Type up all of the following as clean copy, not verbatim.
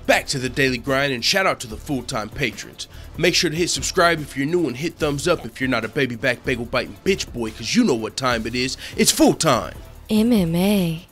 Back to the daily grind, and shout out to the full-time patrons. Make sure to hit subscribe if you're new and hit thumbs up if you're not a baby back bagel biting bitch boy, cause you know what time it is. It's full time. MMA.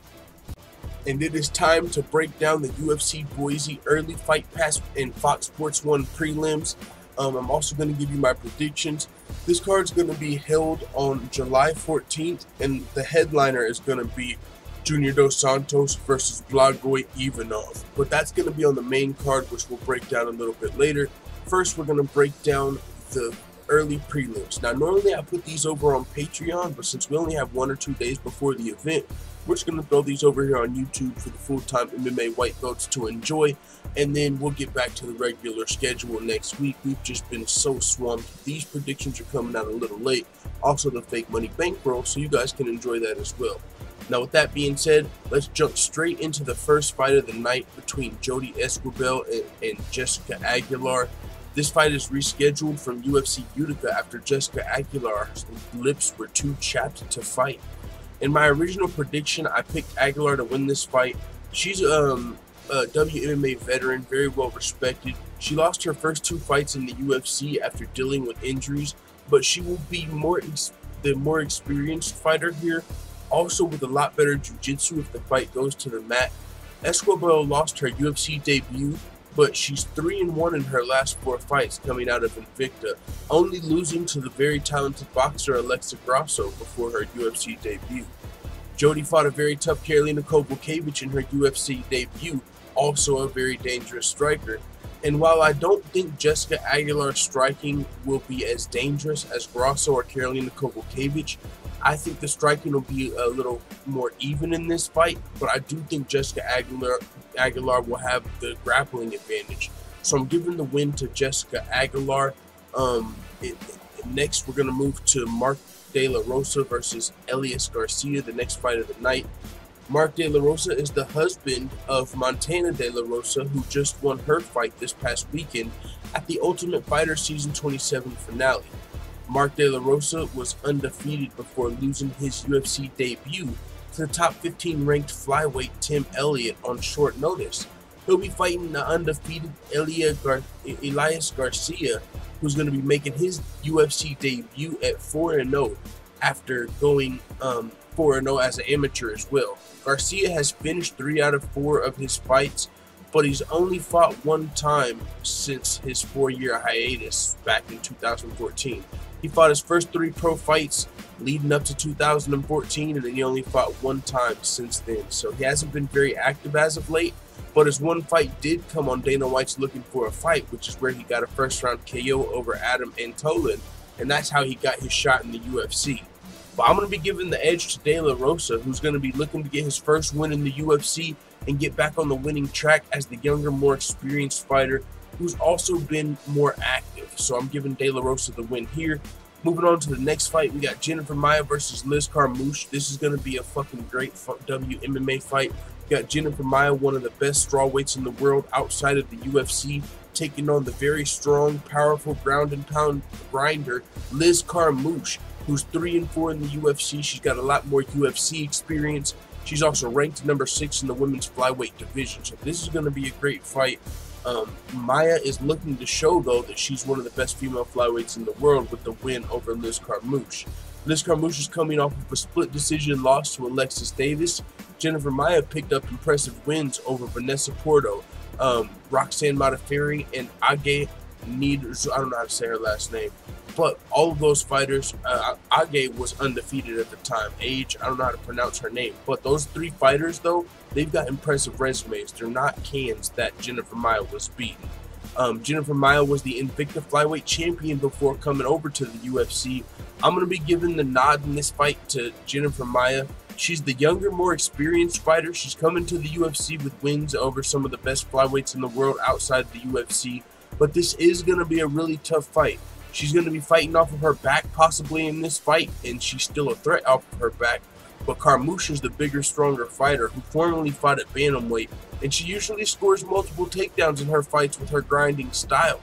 And it is time to break down the UFC Boise early fight pass and Fox Sports 1 prelims. I'm also going to give you my predictions. This card's going to be held on July 14th, and the headliner is going to be Junior Dos Santos versus Blagoy Ivanov. But that's going to be on the main card, which we'll break down a little bit later. First, we're going to break down the early prelims. Now, normally I put these over on Patreon, but since we only have 1 or 2 days before the event, we're just going to throw these over here on YouTube for the full-time MMA white belts to enjoy, and then we'll get back to the regular schedule next week. We've just been so swamped. These predictions are coming out a little late. Also, the fake money bankroll, so you guys can enjoy that as well. Now, with that being said, let's jump straight into the first fight of the night between Jody Esquivel and Jessica Aguilar. This fight is rescheduled from UFC Utica after Jessica Aguilar's lips were too chapped to fight. In my original prediction, I picked Aguilar to win this fight. She's a WMMA veteran, very well respected. She lost her first 2 fights in the UFC after dealing with injuries, but she will be the more experienced fighter here, also with a lot better jiu-jitsu if the fight goes to the mat. Esquivel lost her UFC debut, but she's 3-1 in her last 4 fights coming out of Invicta, only losing to the very talented boxer Alexa Grasso before her UFC debut. Jody fought a very tough Karolina Kowalkiewicz in her UFC debut, also a very dangerous striker. And while I don't think Jessica Aguilar's striking will be as dangerous as Grasso or Karolina Kowalkiewicz, I think the striking will be a little more even in this fight, but I do think Jessica Aguilar will have the grappling advantage. So I'm giving the win to Jessica Aguilar. Next, we're going to move to Mark De La Rosa versus Elias Garcia, the next fight of the night. Mark De La Rosa is the husband of Montana De La Rosa, who just won her fight this past weekend at the Ultimate Fighter Season 27 finale. Mark De La Rosa was undefeated before losing his UFC debut to the top 15 ranked flyweight Tim Elliott on short notice. He'll be fighting the undefeated Elias Garcia, who's going to be making his UFC debut at 4-0 after going 4-0 as an amateur as well. Garcia has finished 3 out of 4 of his fights, but he's only fought 1 time since his 4-year hiatus back in 2014. He fought his first 3 pro fights leading up to 2014, and then he only fought 1 time since then. So he hasn't been very active as of late, but his 1 fight did come on Dana White's Looking for a Fight, which is where he got a first-round KO over Adam Antolin, and that's how he got his shot in the UFC. But I'm going to be giving the edge to De La Rosa, who's going to be looking to get his first win in the UFC and get back on the winning track as the younger, more experienced fighter who's also been more active. So I'm giving De La Rosa the win here. Moving on to the next fight, we got Jennifer Maia versus Liz Carmouche. This is going to be a fucking great WMMA fight. We got Jennifer Maia, one of the best strawweights in the world outside of the UFC, taking on the very strong, powerful ground and pound grinder Liz Carmouche, who's 3-4 in the UFC. She's got a lot more UFC experience. She's also ranked number 6 in the women's flyweight division. So this is going to be a great fight. Maia is looking to show, though, that she's one of the best female flyweights in the world with the win over Liz Carmouche. Liz Carmouche is coming off of a split decision loss to Alexis Davis. Jennifer Maia picked up impressive wins over Vanessa Porto, Roxanne Modafferi, and Age Needers. I don't know how to say her last name. But all of those fighters, Age was undefeated at the time. I don't know how to pronounce her name. But those 3 fighters, though, they've got impressive resumes. They're not cans that Jennifer Maia was beaten. Jennifer Maia was the Invicta flyweight champion before coming over to the UFC. I'm going to be giving the nod in this fight to Jennifer Maia. She's the younger, more experienced fighter. She's coming to the UFC with wins over some of the best flyweights in the world outside the UFC. But this is going to be a really tough fight. She's going to be fighting off of her back possibly in this fight, and she's still a threat off of her back. But Carmouche is the bigger, stronger fighter who formerly fought at bantamweight, and she usually scores multiple takedowns in her fights with her grinding style.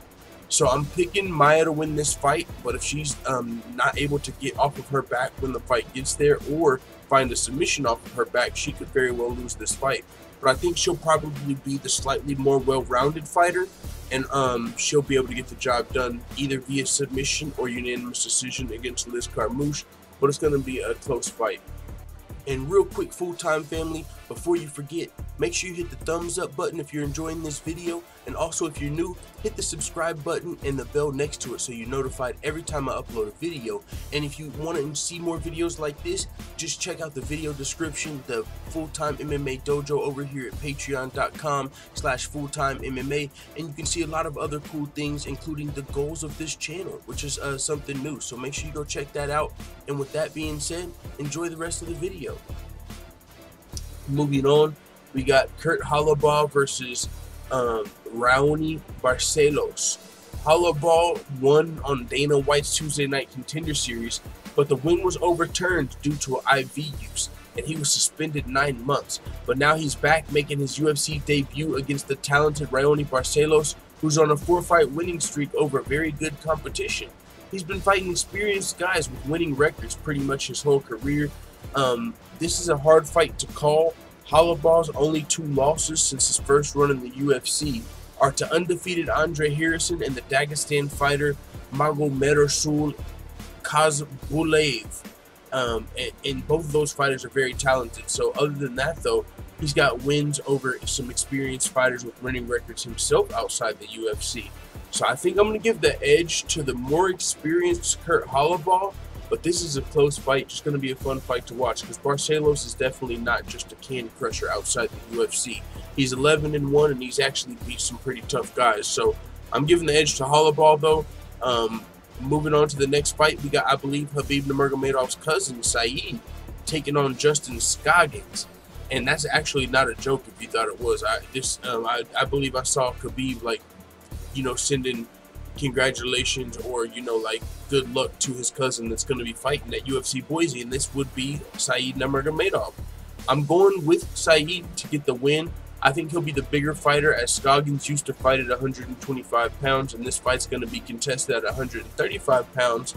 So I'm picking Maia to win this fight, but if she's not able to get off of her back when the fight gets there, or find a submission off of her back, she could very well lose this fight. but I think she'll probably be the slightly more well-rounded fighter, and she'll be able to get the job done either via submission or unanimous decision against Liz Carmouche, but it's going to be a close fight. And real quick, full-time family, before you forget, make sure you hit the thumbs up button if you're enjoying this video, and also if you're new, hit the subscribe button and the bell next to it so you're notified every time I upload a video. And if you want to see more videos like this, just check out the video description, the Full-Time MMA Dojo over here at patreon.com/fulltimemma, and you can see a lot of other cool things, including the goals of this channel, which is something new, so make sure you go check that out. And with that being said, enjoy the rest of the video. Moving on, we got Kurt Holobaugh versus Raoni Barcelos. Holobaugh won on Dana White's Tuesday Night Contender Series, but the win was overturned due to an IV use, and he was suspended 9 months. But now he's back making his UFC debut against the talented Raoni Barcelos, who's on a 4-fight winning streak over very good competition. He's been fighting experienced guys with winning records pretty much his whole career. This is a hard fight to call. Holobaugh's only 2 losses since his first run in the UFC are to undefeated Andre Harrison and the Dagestan fighter Magomedrasul Kazbulev. And both of those fighters are very talented. So other than that, though, he's got wins over some experienced fighters with winning records himself outside the UFC. So I think I'm going to give the edge to the more experienced Kurt Holobaugh. But this is a close fight, just going to be a fun fight to watch, because Barcelos is definitely not just a candy crusher outside the UFC. He's 11-1, and he's actually beat some pretty tough guys. So I'm giving the edge to Holobaugh, though. Moving on to the next fight, we got, I believe, Khabib Nurmagomedov's cousin, Saeed, taking on Justin Scoggins. And that's actually not a joke if you thought it was. I believe I saw Khabib, like, you know, sending congratulations or, you know, like, good luck to his cousin that's going to be fighting at UFC Boise, and this would be Saeed Nurmagomedov. I'm going with Saeed to get the win. I think he'll be the bigger fighter, as Scoggins used to fight at 125 pounds, and this fight's going to be contested at 135 pounds.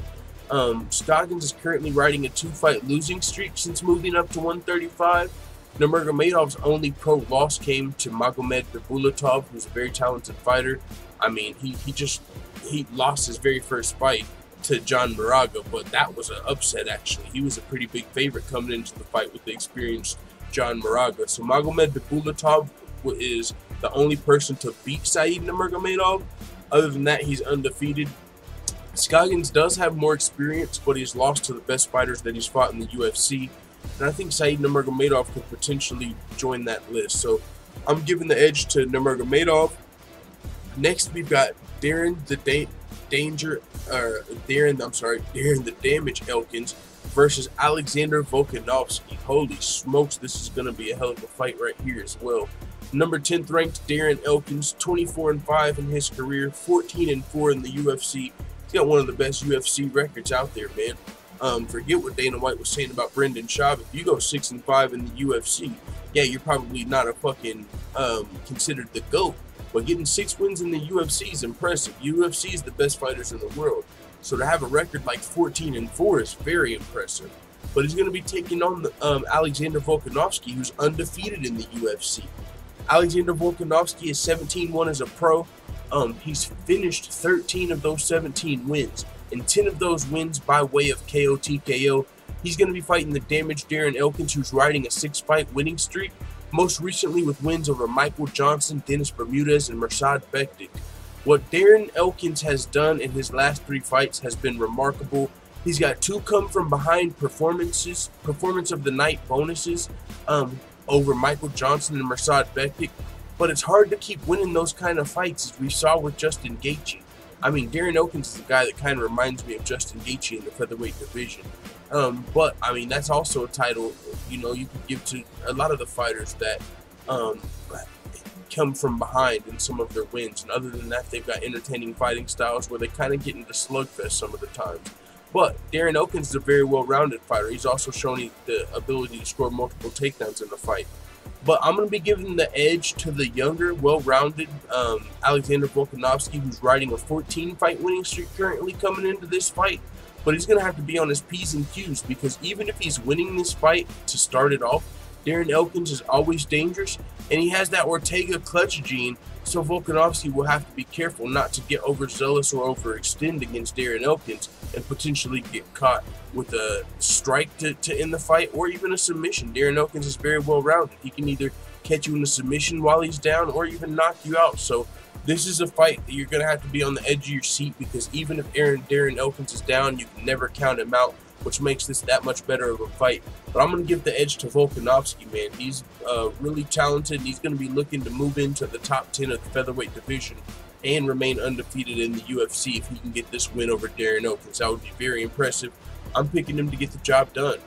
Scoggins is currently riding a 2-fight losing streak since moving up to 135. Nurmagomedov's only pro loss came to Magomed Nurmagomedov, who's a very talented fighter. I mean, he lost his very first fight to John Moraga, but that was an upset, actually. He was a pretty big favorite coming into the fight with the experienced John Moraga. So Magomed Nurmagomedov is the only person to beat Saeed Nurmagomedov. Other than that, he's undefeated. Scoggins does have more experience, but he's lost to the best fighters that he's fought in the UFC. And I think Saeed Nurmagomedov could potentially join that list. So I'm giving the edge to Nurmagomedov. Next, we've got Darren the Damage Elkins versus Alexander Volkanovski. Holy smokes, this is going to be a hell of a fight right here as well. Number 10th ranked Darren Elkins, 24-5 in his career, 14-4 in the UFC. He's got one of the best UFC records out there, man. Forget what Dana White was saying about Brendan Schaub. If you go 6-5 in the UFC, yeah, you're probably not a fucking considered the GOAT. But getting 6 wins in the UFC is impressive. UFC is the best fighters in the world. So to have a record like 14-4 is very impressive. But he's going to be taking on Alexander Volkanovski, who's undefeated in the UFC. Alexander Volkanovski is 17-1 as a pro. He's finished 13 of those 17 wins, and 10 of those wins by way of KO TKO. He's going to be fighting the damaged Darren Elkins, who's riding a 6-fight winning streak, most recently with wins over Michael Johnson, Dennis Bermudez, and Mirsad Bektic. What Darren Elkins has done in his last 3 fights has been remarkable. He's got 2 come-from-behind performance of the night bonuses over Michael Johnson and Mirsad Bektic, but it's hard to keep winning those kind of fights, as we saw with Justin Gaethje. I mean, Darren Elkins is a guy that kind of reminds me of Justin Gaethje in the featherweight division. But, I mean, that's also a title, you know, you could give to a lot of the fighters that come from behind in some of their wins. And other than that, they've got entertaining fighting styles where they kind of get into slugfest some of the times. But Darren Elkins is a very well-rounded fighter. He's also shown the ability to score multiple takedowns in the fight. But I'm going to be giving the edge to the younger, well-rounded Alexander Volkanovski, who's riding a 14-fight winning streak currently coming into this fight. But he's going to have to be on his P's and Q's, because even if he's winning this fight to start it off, Darren Elkins is always dangerous, and he has that Ortega clutch gene, so Volkanovski will have to be careful not to get overzealous or overextend against Darren Elkins and potentially get caught with a strike to end the fight or even a submission. Darren Elkins is very well rounded. He can either catch you in a submission while he's down or even knock you out. So this is a fight that you're going to have to be on the edge of your seat, because even if Darren Elkins is down, you can never count him out, which makes this that much better of a fight. But I'm going to give the edge to Volkanovski, man. He's really talented, and he's going to be looking to move into the top 10 of the featherweight division and remain undefeated in the UFC if he can get this win over Darren Elkins. That would be very impressive. I'm picking him to get the job done.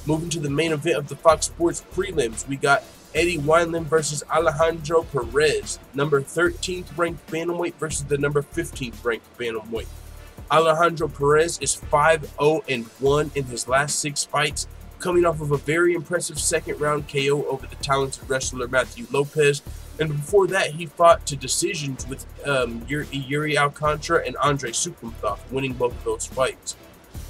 Moving to the main event of the Fox Sports prelims, we got Eddie Wineland versus Alejandro Perez, number 13th ranked bantamweight versus the number 15th ranked bantamweight. Alejandro Perez is 5-0-1 in his last 6 fights, coming off of a very impressive second round KO over the talented wrestler Matthew Lopez, and before that he fought to decisions with Yuri Alcantara and Andrei Sukumthov, winning both of those fights.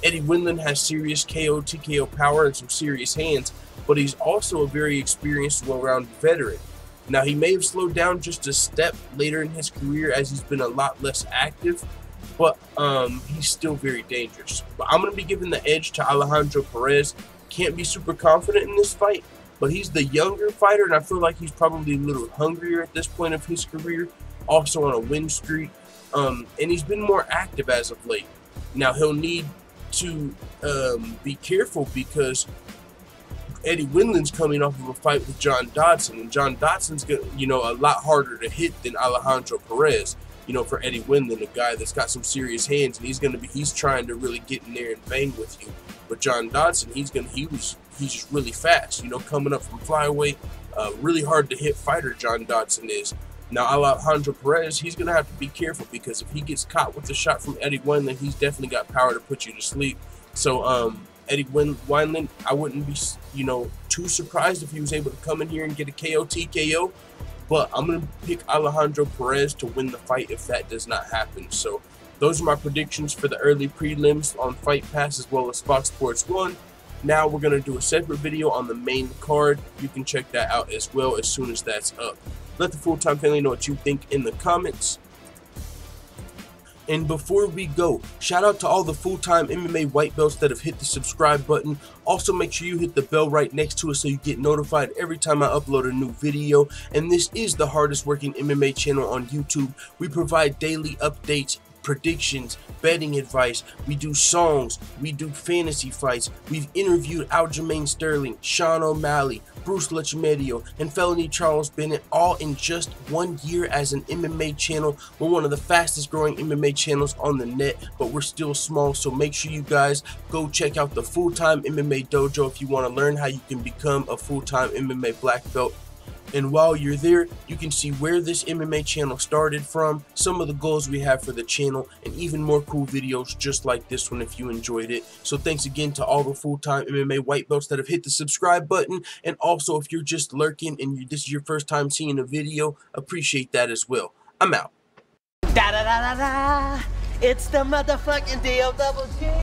Eddie Wineland has serious KO, TKO power and some serious hands, but he's also a very experienced, well-rounded veteran. Now, he may have slowed down just a step later in his career as he's been a lot less active, but he's still very dangerous. But I'm going to be giving the edge to Alejandro Perez. Can't be super confident in this fight, but he's the younger fighter, and I feel like he's probably a little hungrier at this point of his career, also on a win streak, and he's been more active as of late. Now, he'll need to be careful because Eddie Wineland's coming off of a fight with John Dodson, and John Dodson's a lot harder to hit than Alejandro Perez. For Eddie Wineland, a guy that's got some serious hands, and he's trying to really get in there and bang with you. But John Dodson, he's just really fast, coming up from flyweight, really hard to hit fighter John Dodson is. Now Alejandro Perez, he's gonna have to be careful, because if he gets caught with a shot from Eddie Wineland, he's definitely got power to put you to sleep. So Eddie Wineland, I wouldn't be too surprised if he was able to come in here and get a KO, TKO. But I'm going to pick Alejandro Perez to win the fight if that does not happen. So those are my predictions for the early prelims on Fight Pass as well as Fox Sports 1. Now we're going to do a separate video on the main card. You can check that out as well as soon as that's up. Let the full-time family know what you think in the comments. And before we go, shout out to all the full-time MMA white belts that have hit the subscribe button. Also, make sure you hit the bell right next to it so you get notified every time I upload a new video. And this is the hardest working MMA channel on YouTube. We provide daily updates, predictions, betting advice. We do songs, we do fantasy fights. We've interviewed Aljamain Sterling, Sean O'Malley, Bruce Lachmedio, and Felony Charles Bennett, all in just 1 year as an MMA channel. We're one of the fastest growing MMA channels on the net, but we're still small, so make sure you guys go check out the Full-Time MMA Dojo if you want to learn how you can become a full-time MMA black belt. And while you're there, you can see where this MMA channel started from, some of the goals we have for the channel, and even more cool videos just like this one if you enjoyed it. So thanks again to all the full-time MMA white belts that have hit the subscribe button, and also if you're just lurking and this is your first time seeing a video, appreciate that as well. I'm out. Da da da da da. It's the motherfucking DOG.